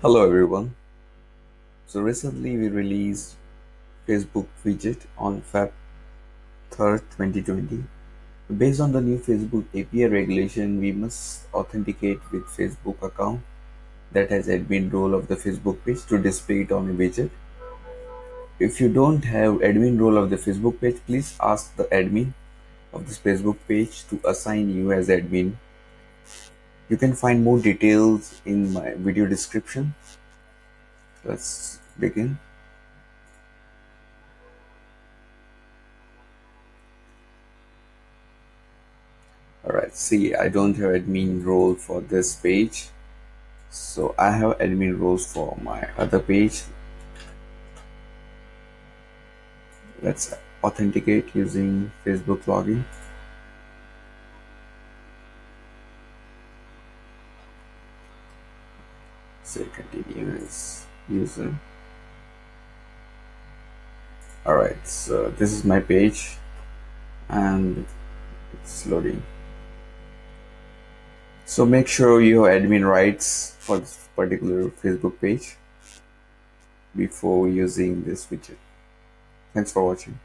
Hello everyone. So recently we released Facebook Widget on Feb 3rd, 2020. Based on the new Facebook API regulation, we must authenticate with Facebook account that has admin role of the Facebook page to display it on a widget. If you don't have admin role of the Facebook page, please ask the admin of this Facebook page to assign you as admin. You can find more details in my video description. Let's begin. Alright, see, I don't have admin role for this page, so I have admin roles for my other page. Let's authenticate using Facebook login. Say continue as user. Alright, so this is my page and it's loading. So make sure you have admin rights for this particular Facebook page before using this widget. Thanks for watching.